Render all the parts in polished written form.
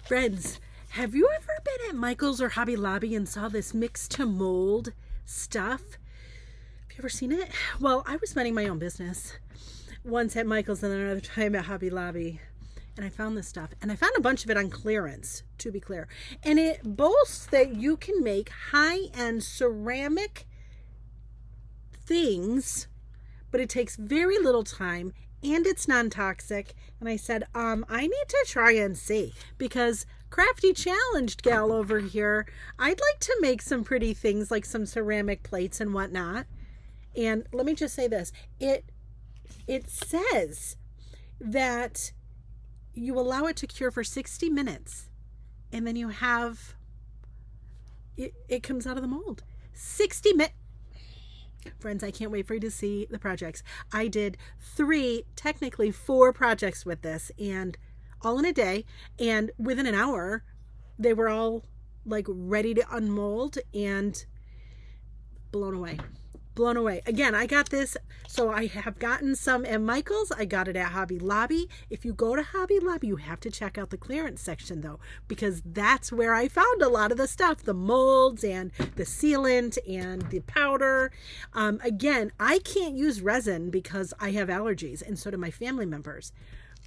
Friends, have you ever been at Michael's or Hobby Lobby and saw this Mix2Mold stuff? Have you ever seen it? Well, I was minding my own business once at Michael's and then another time at Hobby Lobby. And I found this stuff. And I found a bunch of it on clearance, to be clear. And it boasts that you can make high-end ceramic things, but it takes very little time and it's non-toxic. And I said, I need to try and see, because crafty challenged gal over here, I'd like to make some pretty things like some ceramic plates and whatnot. And let me just say this, it says that you allow it to cure for 60 minutes and then you have it comes out of the mold. 60 minutes. Friends, I can't wait for you to see the projects. I did 3, technically 4 projects with this, and all in a day, and within an hour they were all like ready to unmold, and blown away. Again, I got this, so I have gotten some at Michael's. I got it at Hobby Lobby. If you go to Hobby Lobby, you have to check out the clearance section though, because that's where I found a lot of the stuff, the molds and the sealant and the powder. Again, I can't use resin because I have allergies, and so do my family members.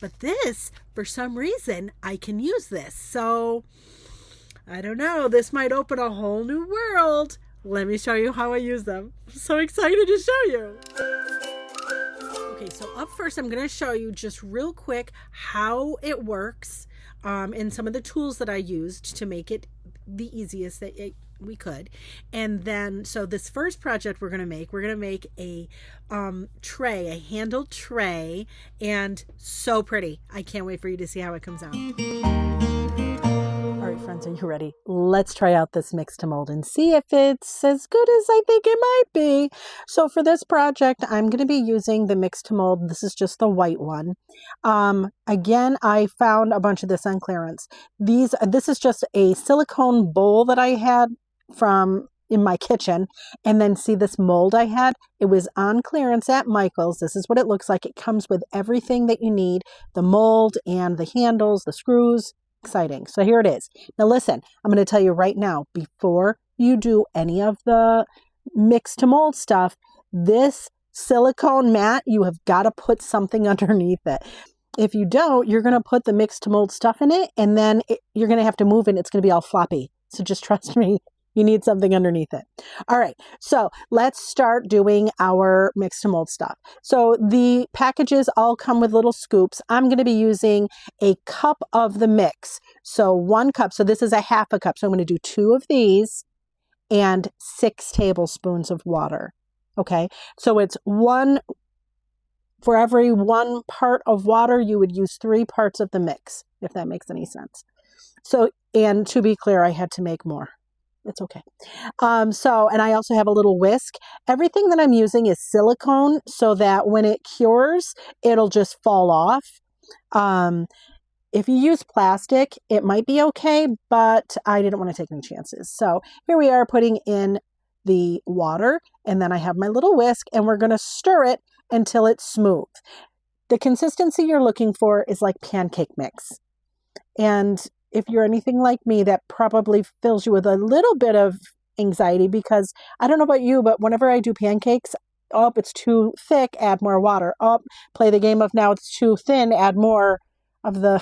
But this, for some reason, I can use this. So I don't know, this might open a whole new world. Let me show you how I use them. I'm so excited to show you. Okay, so up first, I'm going to show you just real quick how it works, and some of the tools that I used to make it the easiest that we could. And then, so this first project we're going to make a tray, a handled tray, and so pretty. I can't wait for you to see how it comes out. All right, friends, are you ready? Let's try out this Mix2Mold and see if it's as good as I think it might be. So for this project, I'm going to be using the Mix2Mold. This is just the white one. Again, I found a bunch of this on clearance. This is just a silicone bowl that I had from in my kitchen, and then see this mold I had. It was on clearance at Michael's. This is what it looks like. It comes with everything that you need, the mold and the handles, the screws. Exciting. So here it is. Now listen, I'm going to tell you right now, before you do any of the Mix2Mold stuff, this silicone mat, you have got to put something underneath it. If you don't, you're going to put the Mix2Mold stuff in it, and then you're going to have to move it, and it's going to be all floppy. So just trust me. You need something underneath it. All right, so let's start doing our Mix2Mold stuff. So the packages all come with little scoops. I'm going to be using a cup of the mix. So 1 cup. So this is a half a cup. So I'm going to do 2 of these and 6 tablespoons of water. Okay, so it's for every 1 part of water, you would use 3 parts of the mix, if that makes any sense. So, and to be clear, I had to make more. It's okay. And I also have a little whisk. Everything that I'm using is silicone so that when it cures, it'll just fall off. If you use plastic, it might be okay, but I didn't want to take any chances. So here we are putting in the water, and then I have my little whisk, and we're going to stir it until it's smooth. The consistency you're looking for is like pancake mix. And if you're anything like me, that probably fills you with a little bit of anxiety, because I don't know about you, but whenever I do pancakes, it's too thick, add more water. Play the game of now it's too thin, add more of the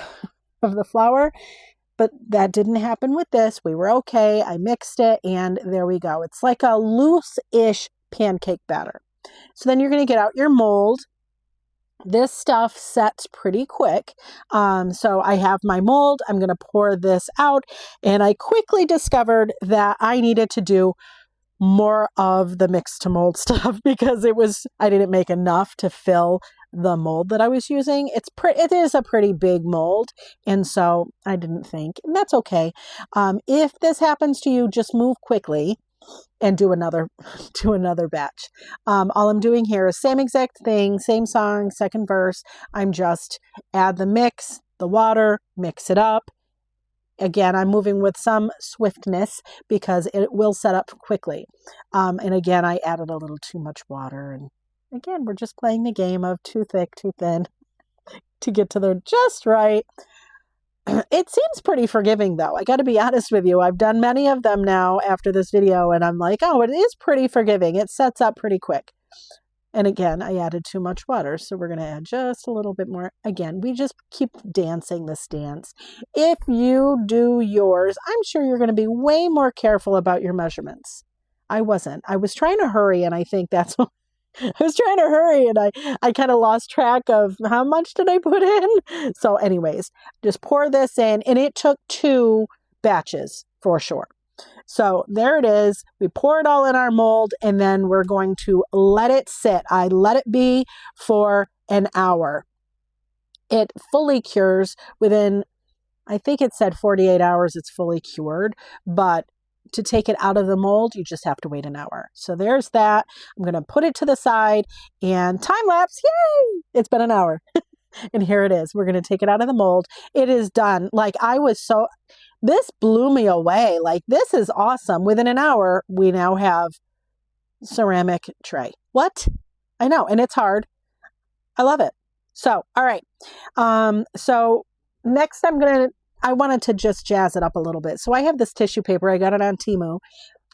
flour. But that didn't happen with this. We were okay. I mixed it, and there we go. It's like a loose-ish pancake batter. So then you're going to get out your mold. This stuff sets pretty quick. So I have my mold. I'm going to pour this out. And I quickly discovered that I needed to do more of the Mix2Mold stuff, because I didn't make enough to fill the mold that I was using. It is a pretty big mold. And so I didn't think, and that's okay. If this happens to you, just move quickly and do another batch. All I'm doing here is same exact thing, same song, second verse. I'm just add the mix, the water, mix it up. Again, I'm moving with some swiftness because it will set up quickly. And again, I added a little too much water. And again, we're just playing the game of too thick, too thin to get to the just right. It seems pretty forgiving though. I got to be honest with you. I've done many of them now after this video and I'm like, oh, it is pretty forgiving. It sets up pretty quick. And again, I added too much water, so we're going to add just a little bit more. Again, we just keep dancing this dance. If you do yours, I'm sure you're going to be way more careful about your measurements. I wasn't. I was trying to hurry, and I think that's what I was trying to hurry, and I kind of lost track of how much did I put in. So anyways, just pour this in, and it took 2 batches for sure. So there it is. We pour it all in our mold and then we're going to let it sit. I let it be for an hour. It fully cures within, I think it said 48 hours it's fully cured, but to take it out of the mold, you just have to wait an hour. So there's that. I'm going to put it to the side and time lapse. Yay! It's been an hour. And here it is. We're going to take it out of the mold. It is done. Like this blew me away. Like, this is awesome. Within an hour, we now have ceramic tray. What? I know. And it's hard. I love it. So, all right. So next I wanted to just jazz it up a little bit. So I have this tissue paper. I got it on Temu.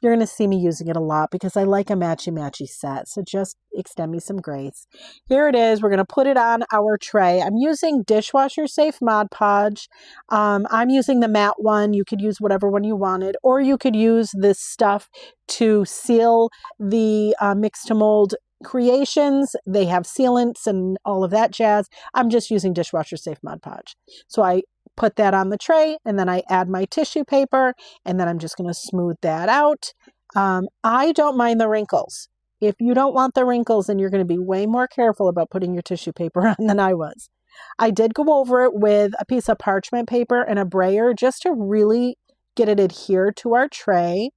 You're going to see me using it a lot because I like a matchy-matchy set. So just extend me some grace. Here it is. We're going to put it on our tray. I'm using dishwasher safe Mod Podge. I'm using the matte one. You could use whatever one you wanted, or you could use this stuff to seal the Mix2Mold creations. They have sealants and all of that jazz. I'm just using dishwasher safe Mod Podge. So I put that on the tray and then I add my tissue paper and then I'm just going to smooth that out. I don't mind the wrinkles. If you don't want the wrinkles, then you're going to be way more careful about putting your tissue paper on than I was. I did go over it with a piece of parchment paper and a brayer just to really get it adhered to our tray.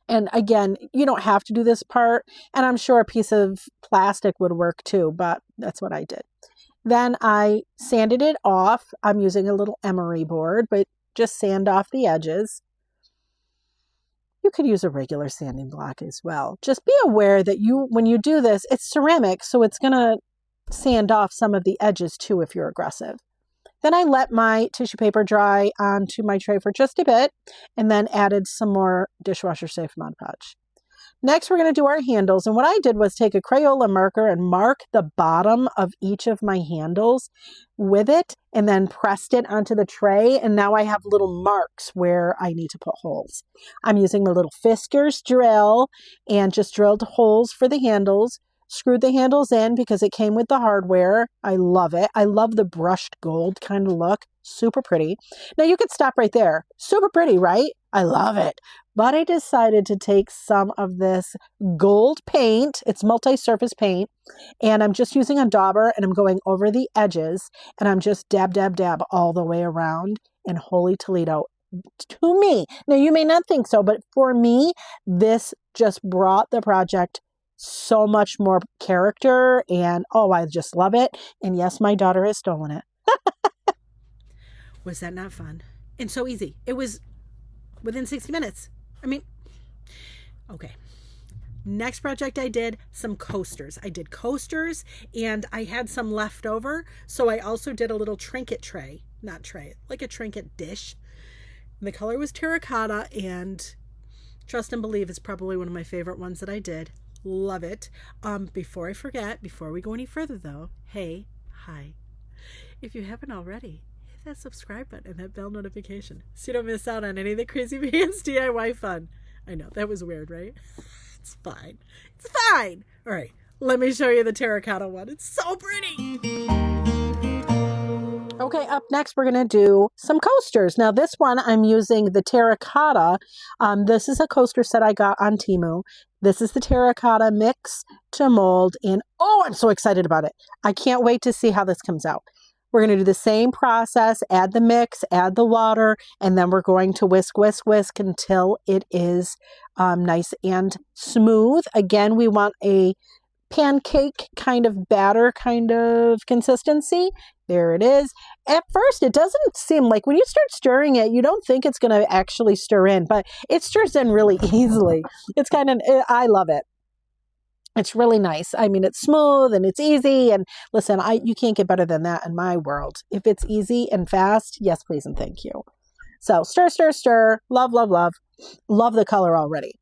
And again, you don't have to do this part, and I'm sure a piece of plastic would work too, but that's what I did. Then I sanded it off. I'm using a little emery board, but just sand off the edges. You could use a regular sanding block as well. Just be aware that when you do this, it's ceramic, so it's going to sand off some of the edges too if you're aggressive. Then I let my tissue paper dry onto my tray for just a bit and then added some more dishwasher safe Mod Podge. Next, we're going to do our handles. And what I did was take a Crayola marker and mark the bottom of each of my handles with it and then pressed it onto the tray. And now I have little marks where I need to put holes. I'm using my little Fiskars drill and just drilled holes for the handles. Screwed the handles in because it came with the hardware. I love it. I love the brushed gold kind of look. Super pretty. Now you could stop right there. Super pretty, right? I love it. But I decided to take some of this gold paint. It's multi-surface paint. And I'm just using a dauber and I'm going over the edges. And I'm just dab, dab, dab all the way around. And holy Toledo, to me, now you may not think so, but for me, this just brought the project so much more character. And oh, I just love it. And yes, my daughter has stolen it. Was that not fun? And so easy. It was within 60 minutes. I mean, okay. Next project I did some coasters. I did coasters and I had some left over. So I also did a little trinket tray, not tray, like a trinket dish. And the color was terracotta, and trust and believe it's probably one of my favorite ones that I did. Love it. Before I forget, before we go any further though, hey, hi. If you haven't already, hit that subscribe button and that bell notification so you don't miss out on any of the crazy pants DIY fun. I know, that was weird, right? It's fine. It's fine. All right, let me show you the terracotta one. It's so pretty. Okay, up next, we're going to do some coasters. Now, this one, I'm using the terracotta. This is a coaster set I got on Temu. This is the terracotta Mix2Mold, and oh, I'm so excited about it. I can't wait to see how this comes out. We're going to do the same process, add the mix, add the water, and then we're going to whisk, whisk, whisk until it is nice and smooth. Again, we want a pancake kind of batter kind of consistency. There it is. At first, it doesn't seem like when you start stirring it, you don't think it's going to actually stir in, but it stirs in really easily. It's kind of, I love it. It's really nice. I mean, it's smooth and it's easy. And listen, you can't get better than that in my world. If it's easy and fast, yes, please and thank you. So stir, stir, stir. Love, love, love. Love the color already.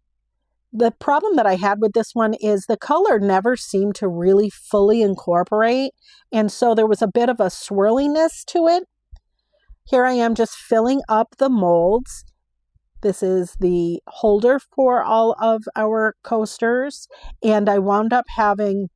The problem that I had with this one is the color never seemed to really fully incorporate. And so there was a bit of a swirliness to it. Here I am just filling up the molds. This is the holder for all of our coasters. And I wound up having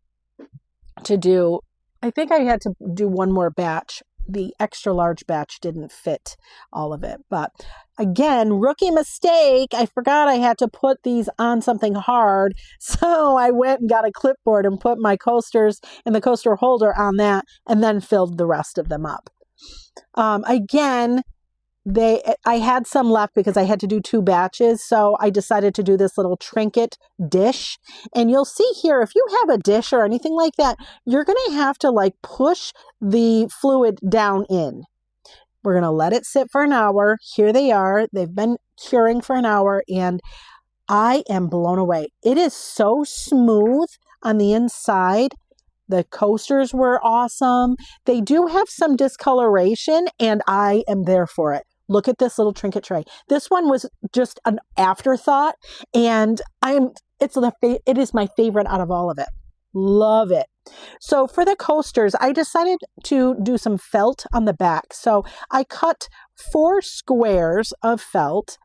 to do, I think I had to do one more batch. The extra large batch didn't fit all of it. But again, rookie mistake. I forgot I had to put these on something hard. So I went and got a clipboard and put my coasters and the coaster holder on that and then filled the rest of them up. Again, I had some left because I had to do 2 batches. So I decided to do this little trinket dish. And you'll see here, if you have a dish or anything like that, you're going to have to like push the fluid down in. We're going to let it sit for an hour. Here they are. They've been curing for an hour and I am blown away. It is so smooth on the inside. The coasters were awesome. They do have some discoloration and I am there for it. Look at this little trinket tray. This one was just an afterthought and it is my favorite out of all of it. Love it. So for the coasters, I decided to do some felt on the back. So I cut 4 squares of felt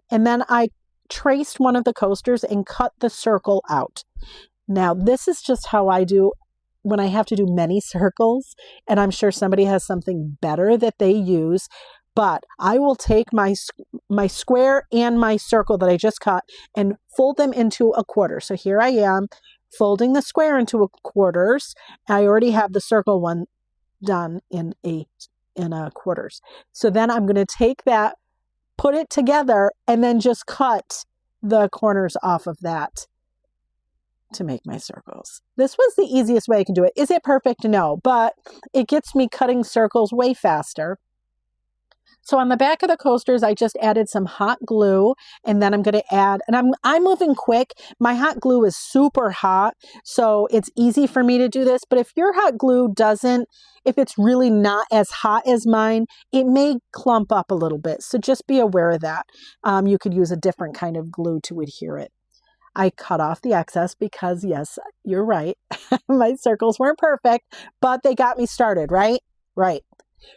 and then I traced one of the coasters and cut the circle out. Now, this is just how I do when I have to do many circles, and I'm sure somebody has something better that they use, but I will take my square and my circle that I just cut and fold them into a quarter. So here I am folding the square into a quarters. I already have the circle one done in a quarters. So then I'm going to take that, put it together, and then just cut the corners off of that to make my circles. This was the easiest way I can do it. Is it perfect? No, but it gets me cutting circles way faster. So on the back of the coasters, I just added some hot glue and then I'm going to add, and I'm moving quick. My hot glue is super hot, so it's easy for me to do this. But if your hot glue if it's really not as hot as mine, it may clump up a little bit. So just be aware of that. You could use a different kind of glue to adhere it. I cut off the excess because yes, you're right. My circles weren't perfect, but they got me started, right? Right.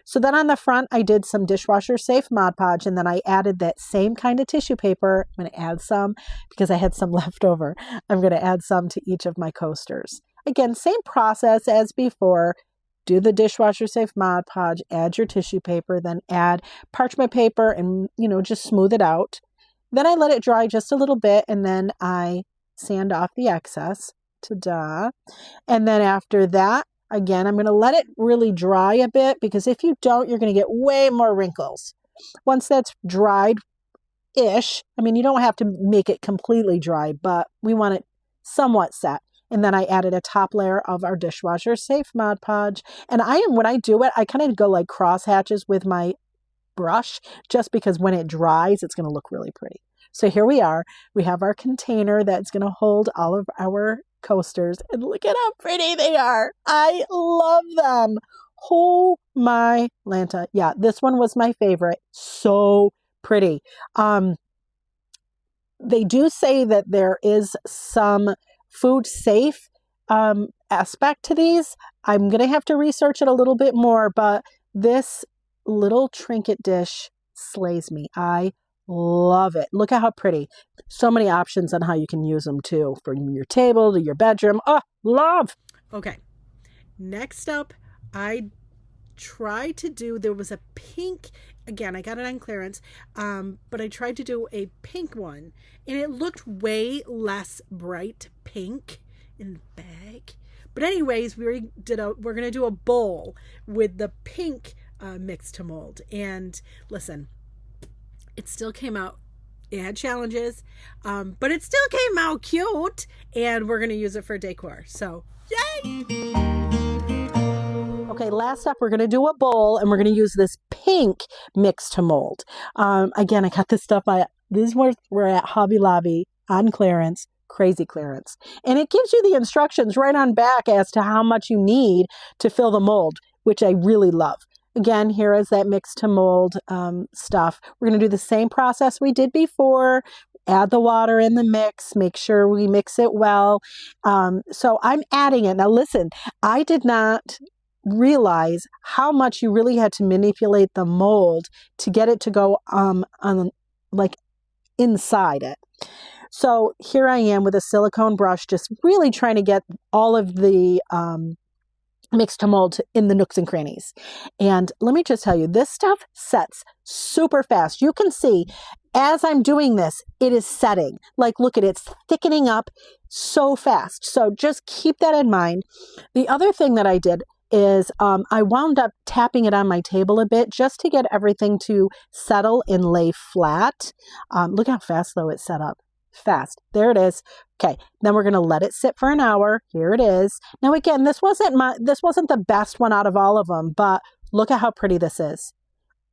So then on the front, I did some dishwasher safe Mod Podge, and then I added that same kind of tissue paper. I'm going to add some because I had some left over. I'm going to add some to each of my coasters. Again, same process as before. Do the dishwasher safe Mod Podge, add your tissue paper, then add parchment paper and, just smooth it out. Then I let it dry just a little bit and then I sand off the excess. Ta-da. And then after that, again, I'm going to let it really dry a bit because if you don't, you're going to get way more wrinkles. Once that's dried-ish, you don't have to make it completely dry, but we want it somewhat set. And then I added a top layer of our dishwasher safe Mod Podge. And when I do it, I kind of go like cross hatches with my brush just because when it dries, it's going to look really pretty. So here we are. We have our container that's going to hold all of our coasters and look at how pretty they are. I love them. Oh my Lanta. Yeah, this one was my favorite. So pretty. They do say that there is some food safe aspect to these. I'm going to have to research it a little bit more, but this little trinket dish slays me. I love it. Look at how pretty. So many options on how you can use them too, from your table to your bedroom. Oh, love. Okay. Next up, I tried to do, there was a pink, again, I got it on clearance, but I tried to do a pink one and it looked way less bright pink in the bag. But anyways, we're going to do a bowl with the pink Mix2Mold. And listen, it still came out. It had challenges, but it still came out cute. And we're going to use it for decor. So, yay! Okay, last up, we're going to do a bowl, and we're going to use this pink Mix2Mold. Again, I got this stuff. These were at Hobby Lobby on clearance. crazy clearance. And it gives you the instructions right on back as to how much you need to fill the mold, which I really love. Again, here is that Mix2Mold stuff. We're going to do the same process we did before. Add the water in the mix, make sure we mix it well. So I'm adding it. Now listen, I did not realize how much you really had to manipulate the mold to get it to go on like inside it. So here I am with a silicone brush, just really trying to get all of the Mix2Mold in the nooks and crannies. And let me just tell you, this stuff sets super fast. You can see as I'm doing this, it is setting. Like, look at it, it's thickening up so fast. So just keep that in mind. The other thing that I did is I wound up tapping it on my table a bit just to get everything to settle and lay flat. Look how fast though it's set up. Fast. There it is. Okay, then we're going to let it sit for an hour. Here it is. Now again, this wasn't the best one out of all of them, but look at how pretty this is.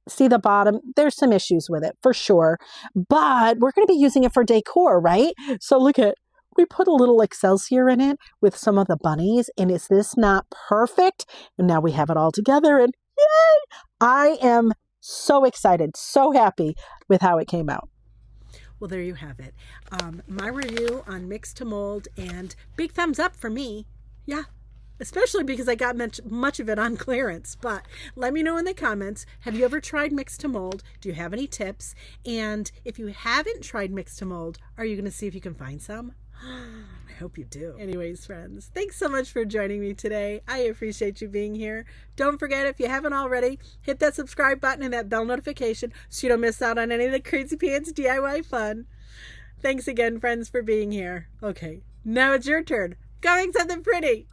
See the bottom? There's some issues with it for sure, but we're going to be using it for decor, right? So look at, we put a little Excelsior in it with some of the bunnies, and is this not perfect? And now we have it all together, and yay! I am so excited, so happy with how it came out. Well, there you have it. My review on Mix2Mold, and big thumbs up for me. Yeah, especially because I got much of it on clearance. But let me know in the comments, have you ever tried Mix2Mold? Do you have any tips? And if you haven't tried Mix2Mold, are you going to see if you can find some? I hope you do. Anyways, friends, thanks so much for joining me today. I appreciate you being here. Don't forget, if you haven't already, hit that subscribe button and that bell notification so you don't miss out on any of the crazy pants DIY fun. Thanks again, friends, for being here. Okay, now it's your turn. Go make something pretty.